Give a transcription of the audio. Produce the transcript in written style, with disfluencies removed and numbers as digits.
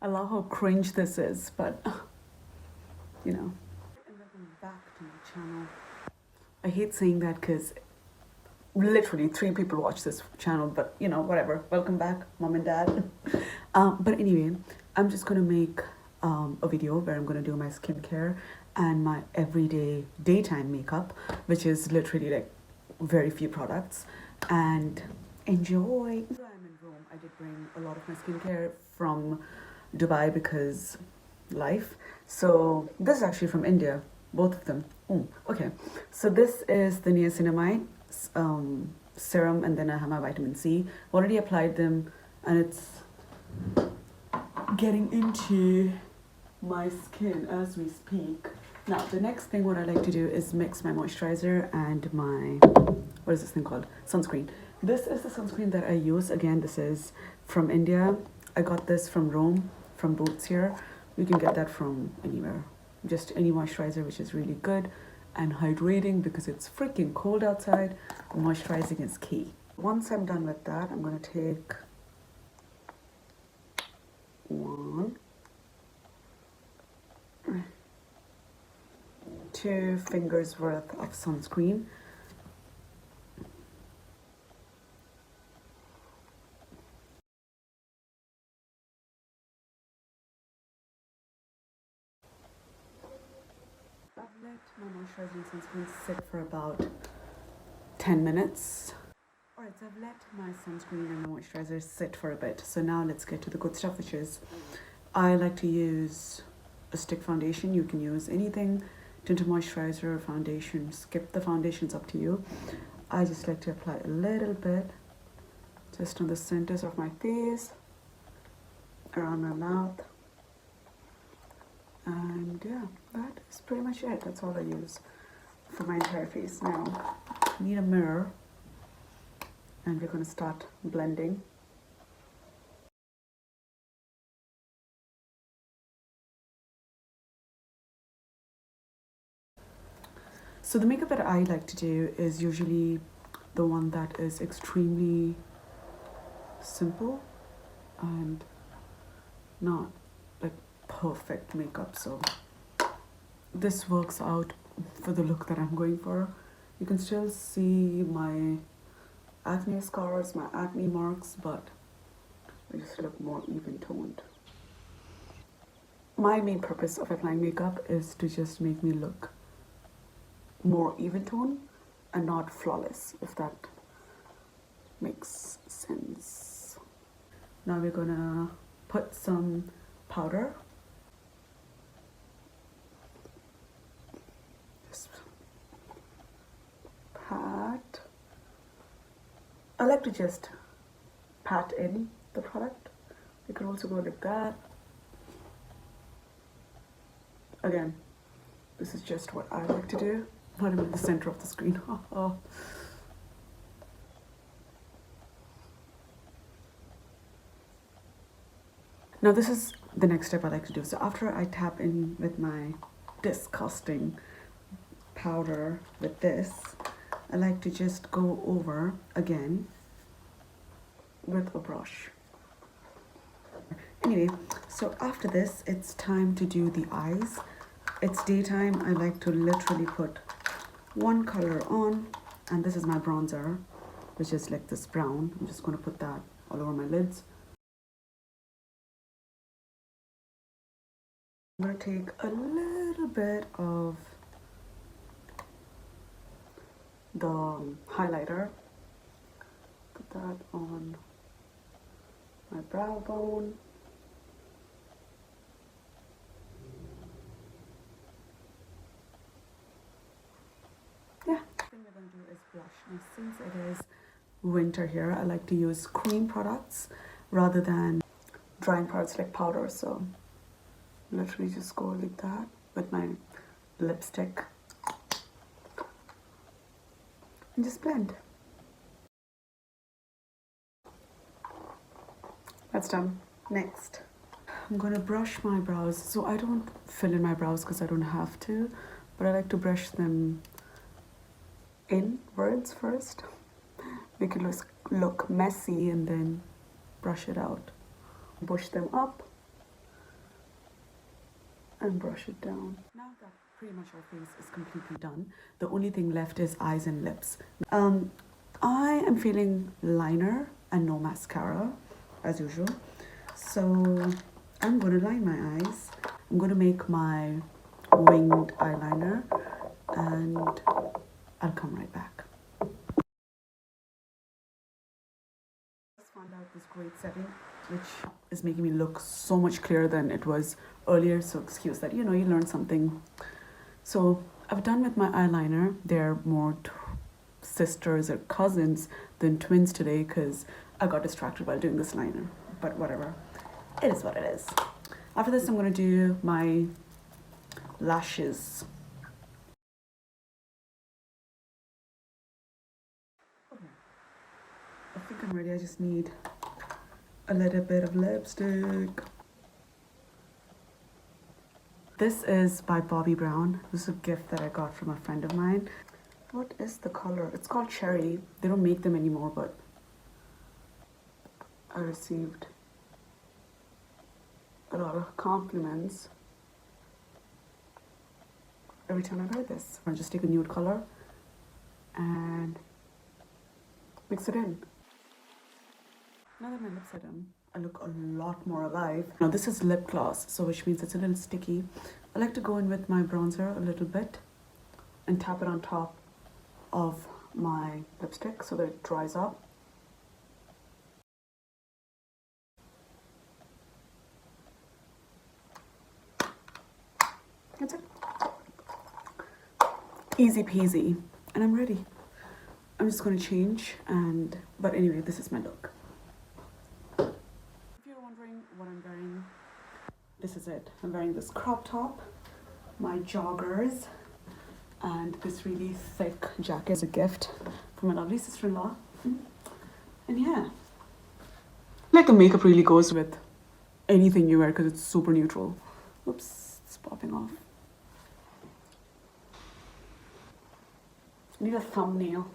I love how cringe this is, but you know. And welcome back to my channel. I hate saying that because literally 3 people watch this channel, but you know, whatever. Welcome back, mom and dad. But anyway, I'm just gonna make a video where I'm gonna do my skincare and my everyday daytime makeup, which is literally like very few products, and enjoy. So I'm in Rome. I did bring a lot of my skincare from Dubai because life. So this is actually from India, both of them. Okay, so this is the niacinamide serum, and then I have my vitamin C. Already applied them, and it's getting into my skin as we speak. Now, the next thing what I like to do is mix my moisturizer and my, what is this thing called? Sunscreen. This is the sunscreen that I use. Again, this is from India. I got this from Rome, from Boots here. You can get that from anywhere. Just any moisturizer, which is really good and hydrating because it's freaking cold outside. Moisturizing is key. Once I'm done with that, I'm going to take 2 fingers worth of sunscreen. I've let my moisturizing sunscreen sit for about 10 minutes. Alright, so I've let my sunscreen and my moisturizer sit for a bit. So now let's get to the good stuff, which is I like to use a stick foundation. You can use anything, tinted moisturizer, foundation. Skip the foundations, up to you. I just like to apply a little bit just on the centers of my face, around my mouth. And yeah, that is pretty much it. That's all I use for my entire face. Now, I need a mirror, and we're going to start blending. So the makeup that I like to do is usually the one that is extremely simple and not like perfect makeup. So this works out for the look that I'm going for. You can still see my acne scars, my acne marks, but I just look more even toned. My main purpose of applying makeup is to just make me look more even tone and not flawless, if that makes sense. Now we're gonna put some powder. Just pat. I like to just pat in the product. You can also go like that. Again, this is just what I like to do. Not even the center of the screen. Now this is the next step I like to do. So after I tap in with my disgusting powder with this, I like to just go over again with a brush. Anyway, so after this, it's time to do the eyes. It's daytime. I like to literally put one color on, and this is my bronzer, which is like this brown. I'm just going to put that all over my lids. I'm going to take a little bit of the highlighter, put that on my brow bone. Yeah, the thing we're going to do is blush. Now since it is winter here, I like to use cream products rather than drying products like powder. So literally just go like that with my lipstick and just blend. That's done. Next, I'm gonna brush my brows. So I don't fill in my brows because I don't have to, but I like to brush them inwards first. Make it look messy and then brush it out. Push them up and brush it down. Now that pretty much our face is completely done, the only thing left is eyes and lips. I am feeling liner and no mascara as usual. So I'm going to line my eyes. I'm going to make my winged eyeliner and I'll come right back. Just found out this great setting which is making me look so much clearer than it was earlier, so excuse that, you learn something. So I've done with my eyeliner. They're more sisters or cousins than twins today because I got distracted while doing this liner, but whatever, it is what it is. After this I'm going to do my lashes. Okay. I think I'm ready. I just need a little bit of lipstick. This is by Bobbi Brown. This is a gift that I got from a friend of mine. What is the color? It's called Cherry. They don't make them anymore, but I received a lot of compliments every time I wear this. I'll just take a nude color and mix it in. Now that my lips are done, I look a lot more alive. Now this is lip gloss, so which means it's a little sticky. I like to go in with my bronzer a little bit and tap it on top of my lipstick so that it dries up. That's it. Easy peasy. And I'm ready. I'm just going to change but anyway, this is my look. If you're wondering what I'm wearing, this is it. I'm wearing this crop top, my joggers, and this really thick jacket as a gift from my lovely sister-in-law. And yeah, like the makeup really goes with anything you wear because it's super neutral. Oops, it's popping off. I need a thumbnail.